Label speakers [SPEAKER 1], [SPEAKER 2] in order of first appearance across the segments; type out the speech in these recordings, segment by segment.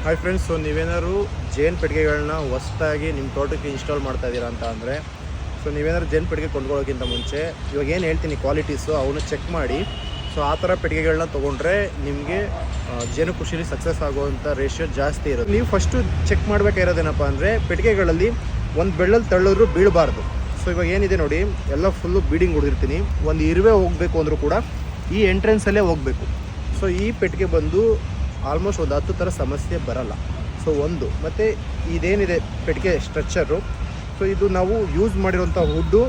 [SPEAKER 1] Hi friends, so ನೀವೇನಾದ್ರು ಜೇನು ಪೆಟ್ಟಿಗೆಗಳನ್ನ ಹೊಸದಾಗಿ ನಿಮ್ಮ ತೋಟಕ್ಕೆ ಇನ್ಸ್ಟಾಲ್ ಮಾಡ್ತಾ ಇದ್ದೀರಾ ಅಂತ ಅಂದರೆ, ಸೊ ನೀವೇನಾದ್ರು ಜೇನು ಪೆಟ್ಟಿಗೆ ಕೊಂಡ್ಕೊಳ್ಳೋಕ್ಕಿಂತ ಮುಂಚೆ ಇವಾಗ ಏನು ಹೇಳ್ತೀನಿ ಕ್ವಾಲಿಟೀಸು ಅವನ್ನ ಚೆಕ್ ಮಾಡಿ. ಸೊ ಆ ಥರ ಪೆಟ್ಟಿಗೆಗಳನ್ನ ತೊಗೊಂಡ್ರೆ ನಿಮಗೆ ಜೇನು ಕೃಷಿಲಿ ಸಕ್ಸಸ್ ಆಗುವಂಥ ರೇಷಿಯೋ ಜಾಸ್ತಿ ಇರುತ್ತೆ. ನೀವು ಫಸ್ಟು ಚೆಕ್ ಮಾಡಬೇಕಾಗಿರೋದೇನಪ್ಪ ಅಂದರೆ, ಪೆಟ್ಟಿಗೆಗಳಲ್ಲಿ ಒಂದು ಬೆಳ್ಳಲ್ಲಿ ತಳ್ಳಿದ್ರು ಬೀಳಬಾರ್ದು. ಸೊ ಇವಾಗ ಏನಿದೆ ನೋಡಿ, ಎಲ್ಲ ಫುಲ್ಲು ಬೀಡಿಂಗ್ ಹೊಡೆದಿರ್ತೀನಿ. ಒಂದು ಇರುವೆ ಹೋಗಬೇಕು ಅಂದರೂ ಕೂಡ ಈ ಎಂಟ್ರೆನ್ಸಲ್ಲೇ ಹೋಗಬೇಕು. ಸೊ ಈ ಪೆಟ್ಟಿಗೆ ಬಂದು ಆಲ್ಮೋಸ್ಟ್ ಒಂದು 10 ಥರ ಸಮಸ್ಯೆ ಬರಲ್ಲ. ಸೊ ಒಂದು ಮತ್ತು ಇದೇನಿದೆ ಪೆಟ್ಟಿಗೆ ಸ್ಟ್ರಕ್ಚರು, ಸೊ ಇದು ನಾವು ಯೂಸ್ ಮಾಡಿರೋಂಥ ವುಡ್ಡು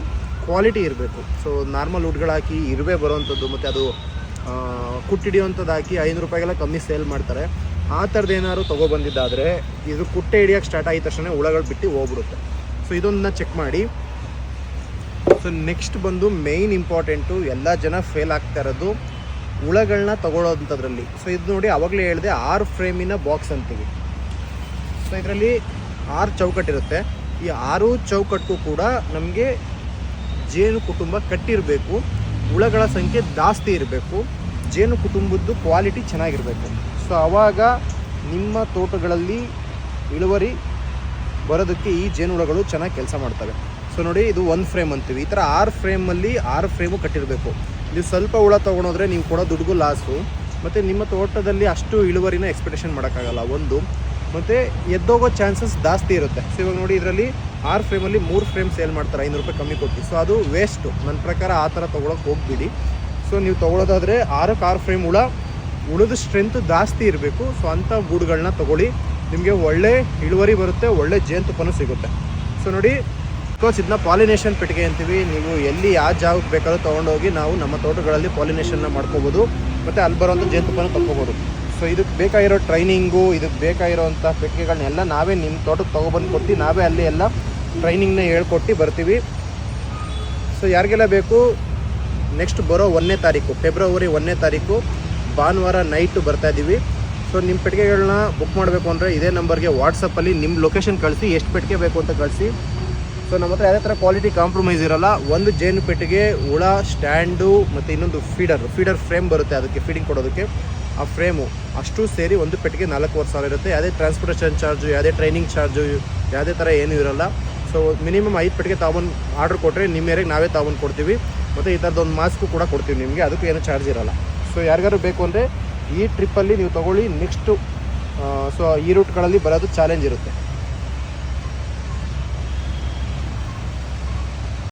[SPEAKER 1] ಕ್ವಾಲಿಟಿ ಇರಬೇಕು. ಸೊ ನಾರ್ಮಲ್ ವುಡ್ಗಳು ಹಾಕಿ ಇರುವೆ ಬರೋವಂಥದ್ದು ಮತ್ತು ಅದು ಕುಟ್ಟಿಡಿಯೋವಂಥದ್ದು ಹಾಕಿ 500 ರೂಪಾಯಿಗೆಲ್ಲ ಕಮ್ಮಿ ಸೇಲ್ ಮಾಡ್ತಾರೆ. ಆ ಥರದ್ದು ಏನಾದ್ರು ತೊಗೊಬಂದಿದ್ದಾದರೆ ಇದು ಕುಟ್ಟೆ ಹಿಡಿಯೋಕ್ಕೆ ಸ್ಟಾರ್ಟ್ ಆಗಿದ ತಕ್ಷಣ ಹುಳಗಳು ಬಿಟ್ಟು ಹೋಗ್ಬಿಡುತ್ತೆ. ಸೊ ಇದೊಂದನ್ನ ಚೆಕ್ ಮಾಡಿ. ಸೊ ನೆಕ್ಸ್ಟ್ ಬಂದು ಮೇಯ್ನ್ ಇಂಪಾರ್ಟೆಂಟು, ಎಲ್ಲ ಜನ ಫೇಲ್ ಆಗ್ತಾ ಇರೋದು ಹುಳಗಳನ್ನ ತೊಗೊಳ್ಳೋಂಥದ್ರಲ್ಲಿ. ಸೊ ಇದು ನೋಡಿ, ಆವಾಗಲೇ ಹೇಳಿದೆ 6 ಫ್ರೇಮಿನ ಬಾಕ್ಸ್ ಅಂತೀವಿ. ಸೊ ಇದರಲ್ಲಿ 6 ಚೌಕಟ್ಟಿರುತ್ತೆ. ಈ 6 ಚೌಕಟ್ಟು ಕೂಡ ನಮಗೆ ಜೇನು ಕುಟುಂಬ ಕಟ್ಟಿರಬೇಕು, ಹುಳಗಳ ಸಂಖ್ಯೆ ಜಾಸ್ತಿ ಇರಬೇಕು, ಜೇನು ಕುಟುಂಬದ್ದು ಕ್ವಾಲಿಟಿ ಚೆನ್ನಾಗಿರಬೇಕು. ಸೊ ಆವಾಗ ನಿಮ್ಮ ತೋಟಗಳಲ್ಲಿ ಇಳುವರಿ ಬರೋದಕ್ಕೆ ಈ ಜೇನು ಹುಳಗಳು ಚೆನ್ನಾಗಿ ಕೆಲಸ ಮಾಡ್ತವೆ. ಸೊ ನೋಡಿ, ಇದು 1 ಫ್ರೇಮ್ ಅಂತೀವಿ. ಈ ಥರ 6 ಫ್ರೇಮಲ್ಲಿ 6 ಫ್ರೇಮು ಕಟ್ಟಿರಬೇಕು. ನೀವು ಸ್ವಲ್ಪ ಹುಳ ತೊಗೊಂಡೋದ್ರೆ ನೀವು ಕೊಡೋ ದುಡ್ಡು ಲಾಸು, ಮತ್ತು ನಿಮ್ಮ ತೋಟದಲ್ಲಿ ಅಷ್ಟು ಇಳುವರಿನ ಎಕ್ಸ್ಪೆಕ್ಟೇಷನ್ ಮಾಡೋಕ್ಕಾಗಲ್ಲ ಒಂದು, ಮತ್ತು ಎದ್ದೋಗೋ ಚಾನ್ಸಸ್ ಜಾಸ್ತಿ ಇರುತ್ತೆ. ಸೊ ಇವಾಗ ನೋಡಿ, ಇದರಲ್ಲಿ 6 ಫ್ರೇಮಲ್ಲಿ 3 ಫ್ರೇಮ್ ಸೇಲ್ ಮಾಡ್ತಾರೆ 500 ರೂಪಾಯಿ ಕಮ್ಮಿ ಕೊಟ್ಟು. ಸೊ ಅದು ವೇಸ್ಟು. ನನ್ನ ಪ್ರಕಾರ ಆ ಥರ ತೊಗೊಳಕ್ಕೆ ಹೋಗ್ಬಿಡಿ. ಸೊ ನೀವು ತೊಗೊಳೋದಾದರೆ 6 ಫ್ರೇಮ್ ಉಳಿದ ಸ್ಟ್ರೆಂತ್ ಜಾಸ್ತಿ ಇರಬೇಕು. ಸೊ ಅಂಥ ಗೂಡುಗಳನ್ನ ತೊಗೊಳ್ಳಿ, ನಿಮಗೆ ಒಳ್ಳೆ ಇಳುವರಿ ಬರುತ್ತೆ, ಒಳ್ಳೆ ಜೇನುತುಪ್ಪನೂ ಸಿಗುತ್ತೆ. ಸೊ ನೋಡಿ, ಇದನ್ನ ಪಾಲಿನೇಷನ್ ಪೆಟ್ಟಿಗೆ ಅಂತೀವಿ. ನೀವು ಎಲ್ಲಿ ಯಾವ ಜಾಗಕ್ಕೆ ಬೇಕಾದ್ರೂ ತೊಗೊಂಡೋಗಿ ನಾವು ನಮ್ಮ ತೋಟಗಳಲ್ಲಿ ಪಾಲಿನೇಷನ್ನ ಮಾಡ್ಕೋಬೋದು, ಮತ್ತು ಅಲ್ಲಿ ಬರೋವಂಥ ಜೇನುತುಪ್ಪನ ತಗೊಬೋದು. ಸೊ ಇದಕ್ಕೆ ಬೇಕಾಗಿರೋ ಟ್ರೈನಿಂಗು, ಇದಕ್ಕೆ ಬೇಕಾಗಿರೋವಂಥ ಪೆಟ್ಟಿಗೆಗಳನ್ನೆಲ್ಲ ನಾವೇ ನಿಮ್ಮ ತೋಟಕ್ಕೆ ತೊಗೊಬಂದು ಕೊಟ್ಟು ನಾವೇ ಅಲ್ಲಿ ಎಲ್ಲ ಟ್ರೈನಿಂಗ್ನ ಹೇಳ್ಕೊಟ್ಟು ಬರ್ತೀವಿ. ಸೊ ಯಾರಿಗೆಲ್ಲ ಬೇಕು, ನೆಕ್ಸ್ಟ್ ಬರೋ 1ನೇ ತಾರೀಕು ಫೆಬ್ರವರಿ 1ನೇ ತಾರೀಕು ಭಾನುವಾರ ನೈಟು ಬರ್ತಾಯಿದ್ದೀವಿ. ಸೊ ನಿಮ್ಮ ಪೆಟ್ಟಿಗೆಗಳನ್ನ ಬುಕ್ ಮಾಡಬೇಕು ಅಂದರೆ ಇದೇ ನಂಬರ್ಗೆ ವಾಟ್ಸಪ್ಪಲ್ಲಿ ನಿಮ್ಮ ಲೊಕೇಶನ್ ಕಳಿಸಿ, ಎಷ್ಟು ಪೆಟ್ಟಿಗೆ ಬೇಕು ಅಂತ ಕಳಿಸಿ. ಸೊ ನಮ್ಮ ಹತ್ರ ಯಾವುದೇ ಥರ ಕ್ವಾಲಿಟಿ ಕಾಂಪ್ರಮೈಸ್ ಇರೋಲ್ಲ. ಒಂದು ಜೇನು ಪೆಟ್ಟಿಗೆ, ಹುಳ ಸ್ಟ್ಯಾಂಡು ಮತ್ತು ಇನ್ನೊಂದು ಫೀಡರ್ ಫ್ರೇಮ್ ಬರುತ್ತೆ ಅದಕ್ಕೆ ಫೀಡಿಂಗ್ ಕೊಡೋದಕ್ಕೆ, ಆ ಫ್ರೇಮು ಅಷ್ಟು ಸೇರಿ ಒಂದು ಪೆಟ್ಟಿಗೆ 4,500 ಇರುತ್ತೆ. ಯಾವುದೇ ಟ್ರಾನ್ಸ್ಪೋರ್ಟೇಷನ್ ಚಾರ್ಜು, ಯಾವುದೇ ಟ್ರೈನಿಂಗ್ ಚಾರ್ಜು, ಯಾವುದೇ ಥರ ಏನೂ ಇರೋಲ್ಲ. ಸೊ ಮಿನಿಮಮ್ 5 ಪೆಟ್ಟಿಗೆ ತಾವೊಂದು ಆರ್ಡ್ರ್ ಕೊಟ್ಟರೆ ನಿಮ್ಮ ಮೇರೆಗೆ ನಾವೇ ತಾವೊಂದು ಕೊಡ್ತೀವಿ, ಮತ್ತು ಈ ಥರದೊಂದು ಮಾಸ್ಕು ಕೂಡ ಕೊಡ್ತೀವಿ ನಿಮಗೆ, ಅದಕ್ಕೂ ಏನೂ ಚಾರ್ಜ್ ಇರೋಲ್ಲ. ಸೊ ಯಾರಿಗಾರು ಬೇಕು ಅಂದರೆ ಈ ಟ್ರಿಪ್ಪಲ್ಲಿ ನೀವು ತೊಗೊಳ್ಳಿ. ನೆಕ್ಸ್ಟು ಸೊ ಈ ರೂಟ್ಗಳಲ್ಲಿ ಬರೋದು ಚಾಲೆಂಜ್ ಇರುತ್ತೆ.